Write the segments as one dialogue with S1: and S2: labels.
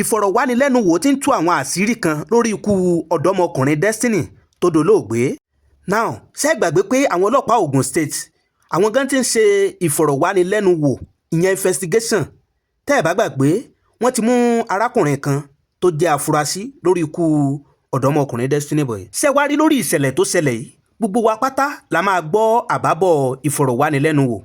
S1: ìfọ̀rọ̀wánilẹ́nuwò ti ń tú àwọn àṣírí kan lórí ikú ọ̀dọ́mọkùnrin Destiny tó dolóògbé. Now ṣé gbàgbé pé àwọn ọlọ́pàá Ogun State àwọn gan ti ń ṣe ìfọ̀rọ̀wánilẹ́nuwò ìyẹn investigation. Tẹ́ ẹ̀ bá gbàgbé wọ́n ti mú arákùnrin kan tó jẹ́ afurasí lórí ikú ọ̀dọ́mọkùnrin Destiny Boy. Ṣé wá rí lórí ìṣẹ̀lẹ̀ tó ṣẹlẹ̀ yìí gbogbo wa pátá la máa gbọ́ àbábọ̀ ìfọ̀rọ̀wánilẹ́nuwò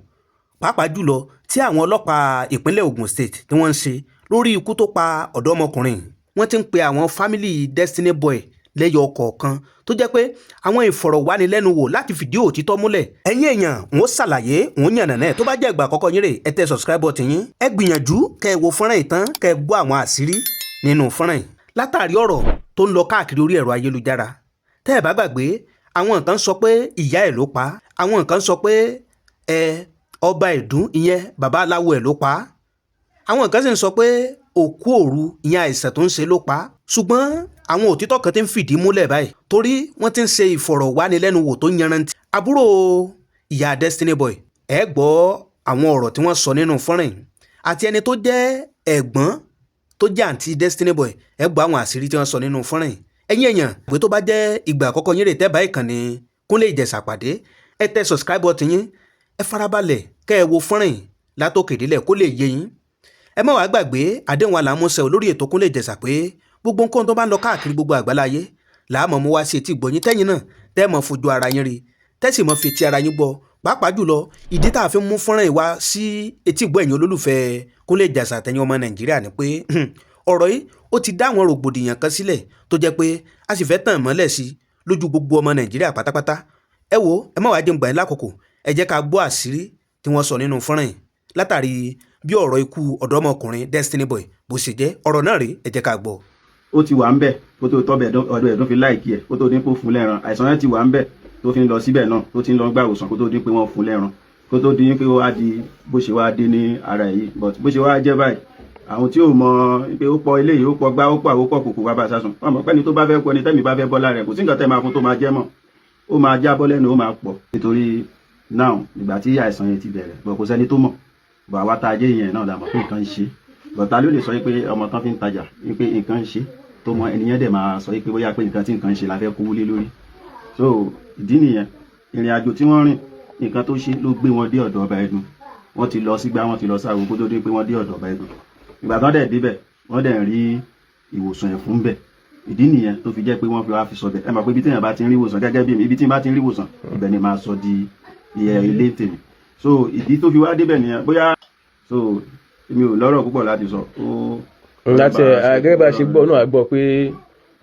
S1: pàápàá jùlọ tí àwọn ọlọ́pàá ìpínlẹ̀ Ogun State tí wọ́n ń ṣe lórí ikú tó pa ọ̀dọ́mọkùnrin. Wọ́n ti ń pe àwọn fámìlì Destiny Boy lẹ́yọ kọ̀ọ̀kan tó jẹ́ pé àwọn ìfọ̀rọ̀wánilẹ́nuwò láti fìdí òtítọ́ múlẹ̀. Ẹ̀yin èèyàn n ó ṣàlàyé n ó yànnàná ẹ̀ tó bá jẹ́ ìgbà àkọ́kọ́ yín rè ẹ tẹ subscribe button yín. Ẹ gbìyànjú kẹ́ ẹ wo fọ́nrán ìtàn kẹ́ ẹ gbọ́ àwọn àṣírí nínú fọ́nrán yìí. Látàrí ọ̀rọ̀ tó ń lọ káàkiri orí ẹ̀rọ ayélujára. Tẹ́ ẹ bá gbàgbé àwọn kan sọ pé ìyá ẹ̀ ló pa, àwọn kan sọ pé ọba Ẹ̀dún ìyẹn bàbá aláwo ẹ̀ ló pa, àwọn kan sì ń sọ pé òkú òru ìyẹn àìsàn tó ń ṣe ló pa. Ṣùgbọ́n àwọn òtítọ́ kan ti ń fìdí múlẹ̀ báyìí torí wọ́n ti ń ṣe ìfọ̀rọ̀wánilẹ́nuwò tó yanrantí. Àbúrò ìyá Destiny Boy ẹ gbọ́ àwọn ọ̀rọ̀ tí wọ́n sọ nínú fọ́nrán yìí àti ẹni tó jẹ́ ẹ̀gbọ́n tó jẹ́ àǹtí Destiny Boy ẹ gbọ́ àwọn àṣírí tí wọ́n sọ nínú fọ́nrán yìí. Ẹ̀yin èèyàn pé tó bá jẹ́ ìgbà àkọ́kọ́ yín rè tẹ́ bá ìkànnì Kúnlé Ìjẹ̀ṣà pàdé ẹ tẹ subscribe button yín ẹ farabalẹ̀ kẹ́ ẹ wo fọ́nrán yìí látòkè délẹ̀ kó lè yé yín. Ẹ má wàá gbàgbé àdéhùn àlàmúṣẹ olórí ètò Kúnlé Ìjẹ̀ṣà pé gbogbo nǹkan tó bá ń lọ káàkiri gbogbo àgbáláyé làámọ̀ mú wá sí etí ìgbọ̀nyín tẹ́yìn náà tẹ́ mọ̀ fojú ara yín rí tẹ́sì mọ̀ fi etí ara yín gbọ́ pàápàá jùlọ ìdí tá a fi mú fọ́nrán yìí wá sí etí ìgbọ́ ẹ̀yin olólùfẹ́ Kúnlé Ìjẹ̀ṣà àtẹ̀yin ọmọ Nàìjíríà ni pé ọ̀rọ̀ yìí ó ti dá àwọn rògbòdìyàn kan sílẹ̀ tó jẹ́ pé a sì fẹ́ tàn mọ́lẹ̀ sí lójú gbogbo ọmọ Nàìjíríà pátápátá. Ẹ wo ẹ má wàá jẹun gbà yín lákòókò ẹ jẹ́ ká gbọ́ àṣírí tí wọ́n sọ nínú fọ́nrán yìí látàrí bí ọ̀rọ̀ ikú ọ̀dọ́mọkùnrin Destiny Boy bó ṣe jẹ́ ọ̀rọ̀ náà rèé ẹ jẹ́ ká gbọ́.
S2: Ó ti wà ń bẹ̀ kó tó tọ́bẹ̀ ọ̀dọ̀ Ẹ̀dún fi láìkí ẹ̀ kó tó dín pé ó fún lẹ́ran àìsàn yẹn ti wà ń bẹ̀ tó fi ń lọ síbẹ̀ náà tó ti ń lọ gbà ìwòsàn kó tó dín pé wọ́n fún lẹ́ran kó tó dín pé ó wá di bó ṣe wá dé ní ara yìí but bó ṣe wá jẹ́ báyìí àwọn tí ò mọ pé ó pọ eléyìí ó pọ gbá ó pọ àwòpọ̀ kòkò wá bá sásùn wọn mọ̀ pẹ́ni tó bá fẹ́ kú ẹni tẹ́mi bá fẹ́ bọ́ lára ẹ̀ kò sí nǹkan tẹ́ máa fún tó máa jẹ́ mọ́ ó máa jábọ́ lẹ́nu ó máa pọ̀ nítorí now ìgbà tí àìsàn yẹn ti bẹ̀rẹ̀ bọ̀ kò sẹ́ni tó mọ̀ bọ̀ àwa tá a jẹ́ ìyẹn náà la mọ̀ pé nǹkan ń ṣe bọ̀ ta ló lè sọ pé ọmọ tán fi ń tajà pé nǹkan ń ṣe tó mọ ẹnìyẹn dẹ̀ máa sọ pé bóyá pé nǹkan tí nǹkan ń ṣe la fẹ́ kówó lé lórí so ìdí nìyẹn ìrìn àjò tí wọ́n rìn nǹkan tó ṣe ló gbé wọn dé ọ̀dọ̀ ọba Ẹ̀dún wọ́n ti lọ sígbà wọ́n ti lọ sáwo kó tó dé pé wọ́n dé ọ̀dọ̀ ọba Ẹ̀dún ìgbà tán dẹ̀ débẹ̀ wọ́n dẹ̀ rí ìwòsàn ẹ̀fún bẹ̀ ìdí nìyẹn tó fi jẹ́ pé wọ́n fi wá fi sọ bẹ̀ ẹ mọ̀ pé ibi tí èèyàn bá ti ń rí ìwòsàn gẹ́gẹ́ bí ibi tí n bá ti ń rí ìwòsàn ibẹ̀ ni máa sọ di ilé tèmi so ìdí tó fi wá débẹ̀ nìyẹn bóyá so èmi ò lọ́rọ̀ púpọ̀ láti sọ.
S3: láti gẹ́gẹ́ bá a ṣe gbọ́ náà a gbọ́ pé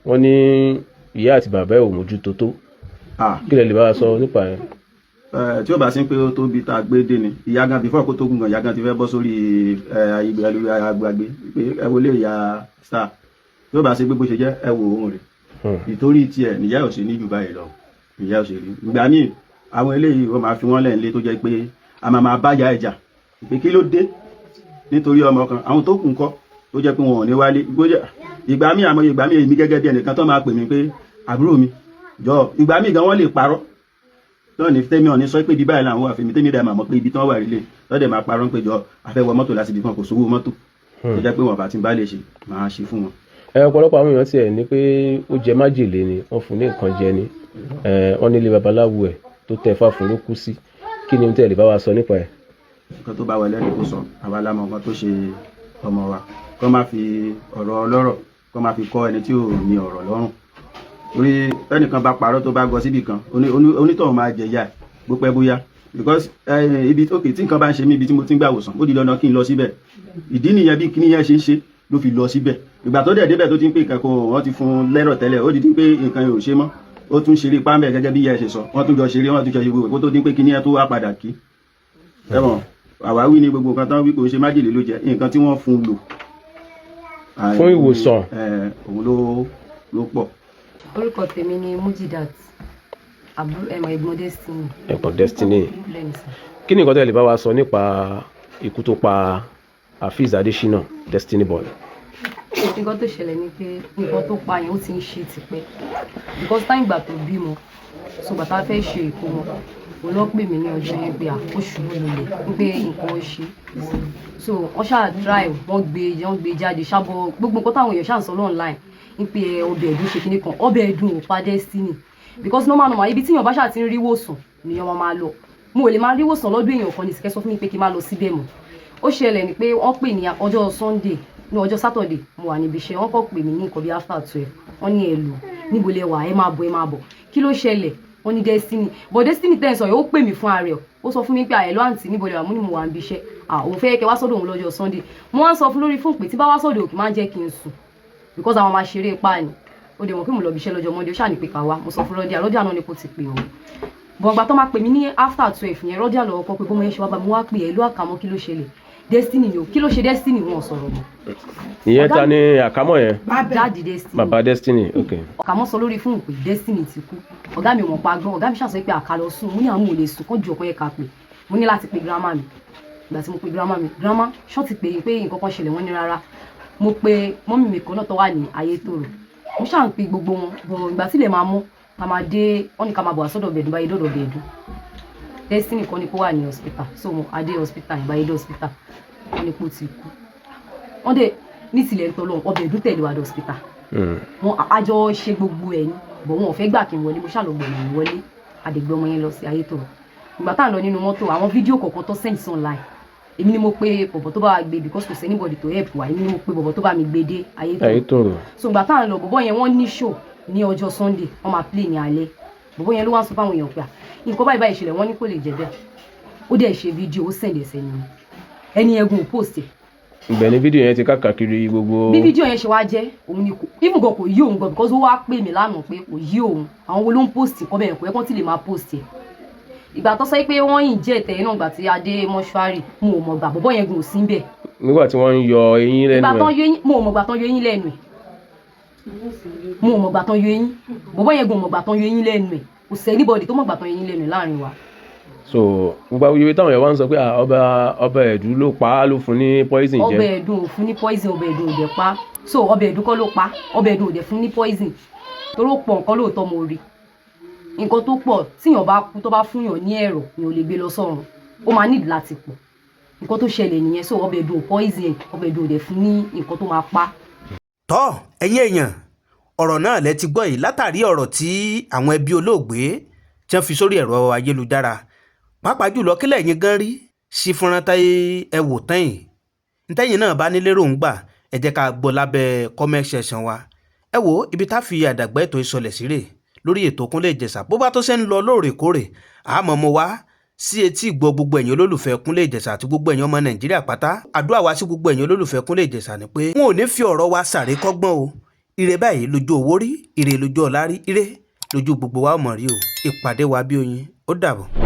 S3: wọ́n ní ìyá àti bàbá ẹ̀ ò mójútó tó kí lẹ lè bá wa sọ nípa ẹ̀.
S2: tí ó bá sí pé ó tó bi tá a gbé dé ni ìyá gan bífọ̀ kó tó gùn gan ìyá gan ti fẹ́ bọ́ sórí agbègbè pé ẹ wo lè ya star tí ó bá sí pé bó ṣe jẹ́ ẹ wo òun rẹ̀ ìtorí tiẹ̀ níyà ò ṣe ní jù báyìí lọ ìyá ò ṣe rí ìgbà míì àwọn eléyìí wọ́n máa fi wọ́n lẹ̀ nílé tó jẹ́ pé a máa bá ya ẹja pé kí ló dé nítorí ọmọ kan àwọn tó kù ń kọ́ tó jẹ́ pé wọn ò ní wálé ìgbà míì àmọ́ ìgbà míì èmi gẹ́gẹ́ bí ẹnìkan tó máa pè mí pé àbúrò mi jọ ìgbà míì gan wọ́n lè parọ́ tó ní tẹ́mi ọ̀ ní sọ pé ibi báyìí làwọn wà fèmí tẹ́mi dẹ̀ máa mọ̀ pé ibi tí wọ́n wà rí lé lọ́dẹ̀ máa parọ́ pé jọ afẹ́wọ́ mọ́tò láti ibi kan kò sówó mọ́tò tó jẹ́ pé wọn bá ti bá lè ṣe máa ṣe fún wọn.
S3: Ọ̀pọ̀lọpọ̀ àwọn èèyàn tiẹ̀ ní pé ó jẹ májèlé ni wọ́n fún ní nǹkan jẹ ni wọ́n nílé babaláwo ẹ̀ tó tẹ fá fún ló kú sí kí ni tẹ́ lè bá wa sọ nípa ẹ̀.
S2: nǹkan tó bá wà lẹ́nu kó sọ àwa la mọ̀ nǹkan tó ṣe ọmọ wa kó má fi ọ̀rọ̀ ọlọ́rọ̀ kó má fi kọ́ ẹni tí ò ní ọ̀rọ̀ lọ́rùn torí ẹnìkan bá parọ́ tó bá gọ síbì kan onítọ̀hún máa jẹ ìyà bó pẹ́ bóyá because ibi òkè tí nǹkan bá ń ṣe mí ibi tí mo ti ń gbà wòsàn ó di dandan kí n lọ síbẹ̀ ìdí nìyẹn bí kíní yẹn ṣe ń ṣe ló fi lọ síbẹ̀ ìgbà tó dẹ̀ débẹ̀ tó ti ń pè nǹkan kó wọ́n ti fún lẹ́rọ̀ tẹ́lẹ̀ ó di pé nǹkan yóò ṣe mọ́ ó tún ṣeré pámbẹ̀ gẹ́gẹ́ bí ìyá ẹ̀ ṣe sọ wọ́n tún jọ ṣeré wọ́n tún jọ ṣe gbogbo kó tó dín pé kíní yẹn tó wá padà kí ẹ̀wọ̀n àwáwí ni gbogbo nǹkan tán wí kò ṣe májèlé ló jẹ nǹkan tí wọ́n fún lò
S3: fún ìwòsàn
S2: òun ló pọ̀.
S4: orúkọ tèmi ni Mujidat ẹ̀gbọ́n Destiny.
S3: ẹ̀gbọ́n Destiny kí ni nǹkan tẹ́ lè bá wa sọ nípa ikú tó pa Afeez Adésínà Destiny Boy.
S4: nǹkan tó ṣẹlẹ̀ ni pé nǹkan tó pa yẹn ó ti ń ṣe tipẹ́ because táyìn ìgbà tó bímọ so bàtà fẹ́ ṣe ìkómọ òun lọ pè mí ní ọjọ́ yẹn pé oṣù lulẹ̀ wípé nǹkan ó ṣe so wọ́n ṣáà drive wọ́n gbé jáde ṣàbọ̀ gbogbo nǹkan táwọn èèyàn ṣáà ń sọ online wípé ọbẹ̀ ẹ̀dùn ṣe kíní kan ọbẹ̀ ẹ̀dùn ò pa Destiny because normal ibi tí èèyàn bá ṣáà ti ń rí wòsàn nìyẹn máa lọ mo ò lè máa rí wòsàn lọ́dún èèyàn kan ní ìsìnkẹ́ sọ fún mi pé kí n má lọ síbẹ̀ mọ́ ó ṣẹlẹ̀ ni pé wọ́n pè ní ọjọ́ Sunday ní ọjọ́ Saturday mo wà níbi iṣẹ́ wọ́n kọ́ pè mí ní nǹkan bíi after 12 wọ́n ní ẹ lò níbo lẹ wà ẹ máa bọ̀ kí ló ṣẹlẹ̀ wọ́n ní Destiny but Destiny tẹ́ ẹ sọ yìí ó pè mí fún ara ẹ̀ ó sọ fún mi pé àyẹ̀lọ́ àǹtí níbo lẹ wà mú ni mo wà níbi iṣẹ́ òun fẹ́ kẹ́ wá sọ́dọ̀ òun lọ́jọ́ Sunday mo wá sọ fún lórí fún pé tí bá wá sọ́dọ̀ òkè máa ń jẹ́ kí n sùn because àwọn máa ṣeré ipá ni ó dẹ̀ mọ̀ pé mo lọ bí iṣẹ́ lọ́jọ́ Monday ó ṣáà ní pé ká wá mo sọ fún Rọ́díà náà ni kò ti pè òun bọ̀ǹgbà tó máa pè mí ní after 12 yẹn Rọ́díà lọ́wọ́ kọ́ pé bọ́mọ yẹn ṣe wá bá mi wá pè ẹ́ ló àkàmọ́ kí ló ṣẹlẹ̀ Destiny ni o kí ló ṣe Destiny wọn sọ̀rọ̀ mọ́.
S3: ìyẹn ta ni àkámọ́ yẹn.
S4: dáàdi Destiny.
S3: bàbá Destiny ok.
S4: àkámọ́ sọ lórí fún pé Destiny ti kú ọ̀gá mi ò mọ̀ pa gbọ́n ọ̀gá mi ṣàṣọ pé àká lọ sùn mo ní àwọn ò lè sùn kán ju ọkọ yẹn ká pè mo ní láti pe grandma mi ìgbà tí mo pe grandma ṣọ́ ti pè é pé nǹkan kan ṣẹlẹ̀ wọ́n ní rárá mo pe mọ́mì mi kan náà tó wà ní Ayétòrò mo ṣáà ń pe gbogbo wọn bọ̀ ìgbà tílẹ̀ máa mú ká máa dé wọ́n ní ká máa bọ̀ àsọ́dọ̀ bẹ̀dùn báyìí dọ̀dọ̀ bẹ̀dùn Destiny kan ní kó wà ní hospital so mo adé hospital ìbáyé dé hospital wọ́n ní kó ti kú wọ́n dẹ̀ ní tilẹ̀ ń tọ́lọ́ ọbẹ̀ ẹ̀dún tẹ̀lé wa dé hospital wọn àjọ ṣe gbogbo ẹ̀ ní bọ̀ wọn ò fẹ́ gbà kí n wọlé mo ṣàlọ́gbọ̀n mi wọlé àdègbè ọmọ yẹn lọ sí Ayétòrò ìgbà tá à ń lọ nínú mọ́tò àwọn fídíò kọ̀ọ̀kan tó send online èmi ni mo pe bọ̀bọ̀ tó bá wa gbé because kò sí anybody to help wa èmi ni mo pe bọ̀bọ̀ tó bá mi gbé dé Ayétòrò so ìgbà tá à ń lọ bọ̀bọ̀ yẹn wọ́n ní show ní ọjọ́ Sunday wọ́n máa play ní alẹ́ bọ̀bọ̀ yẹn ló wá sọ fáwọn èèyàn pé nǹkan báyìí báyìí ṣẹlẹ̀ wọ́n ní kò lè jẹ́ bẹ́ẹ̀ ó dẹ̀ ṣe fídíò ó send ẹsẹ̀ ni ẹni ẹgùn ò post ẹ̀.
S3: ìgbẹ́ ni fídíò yẹn ti káàkiri gbogbo.
S4: bí fídíò yẹn ṣe wá jẹ́ òun ni kò even gan kò yí òun gan because ó wá pè mí lánàá pé kò yí òun àwọn wo ló ń post kọ́ bẹ́ẹ̀ kò yẹ kán ti lè máa post ẹ̀. ìgbà tó sọ pé wọ́n yìn jẹ́ ẹ̀tẹ̀ náà gbà tí adé mọ́ṣúárì mo ò mọ̀ gbà bọ́bọ́ yẹn gùn ò sí ń bẹ̀.
S3: nígbà tí wọ́n ń yọ eyín lẹ́nu ẹ̀.
S4: mo ò mọ̀ gbà tán yọ eyín lẹ́nu ẹ̀ mo ò mọ̀ gbà tán yọ eyín bọ́bọ́ yẹn gùn ò mọ̀ gbà tán yọ eyín lẹ́nu ẹ̀ kò sẹ́ anybody tó mọ̀ gbà tán yọ eyín lẹ́nu ẹ̀ láàrin wa.
S3: So gbogbo awuyewuye táwọn yẹn wá ń sọ pé ọba ẹ̀dùn ló pa á ló fún ní poison jẹ.
S4: ọbẹ̀ ẹ̀dùn ò fún ní poison ọbẹ̀ ẹ̀dùn ò dẹ̀ pa so ọbẹ̀ ẹ̀dùn kọ́ ló pa ọbẹ̀ ẹ̀dùn ò dẹ̀ fún ní poison toró pọ̀ nǹkan lóòótọ́ mo rí nǹkan tó pọ̀ tíyàn bá kú tó bá fún yàn ní ẹ̀rọ ni ò lè gbé lọ sọ́run ó máa nídìí láti pọ̀ nǹkan tó ṣẹlẹ̀ nìyẹn so ọbẹ̀ ẹ̀dùn ò poison ọbẹ̀ ẹ̀dùn ò dẹ̀ fún ní nǹkan tó máa pa.
S1: tọ́ ẹ̀yin èèyàn ọ̀rọ̀ náà lẹ ti gbọ́ yìí látàrí ọ̀rọ̀ tí àwọn ẹbí olóògbé tí wọ́n fi sórí ẹ̀rọ ayélujára pàápàá jùlọ kílẹ̀ yín gan rí sí fúnra táyé ẹ wò tán yìí ntẹ́yìn náà bá nílé ròǹgbà ẹ jẹ́ ká gbọ́ lábẹ́ comment section wa ẹ wo ibi tá fi àdàgbà ètò ìsọlẹ̀ sí rè lórí ètò Kúnlé Ìjẹ̀ṣà bó bá tó ṣe ń lọ lóòrèkóòrè àmọ́ mo wá sí etí ìgbọ́ gbogbo ẹ̀yin olólùfẹ́ Kúnlé Ìjẹ̀ṣà àti gbogbo ẹ̀yin ọmọ Nàìjíríà pátá àdúrà wa sí gbogbo ẹ̀yin olólùfẹ́ Kúnlé Ìjẹ̀ṣà ni pé wọn ò ní fi ọ̀rọ̀ wa sàré kọ́gbọ́n o ire báyìí lójú owó rí ire lójú ọlá rí ire lójú gbogbo wa mọ̀ rí o ìpàdé wa bí oyin ó dàbọ̀.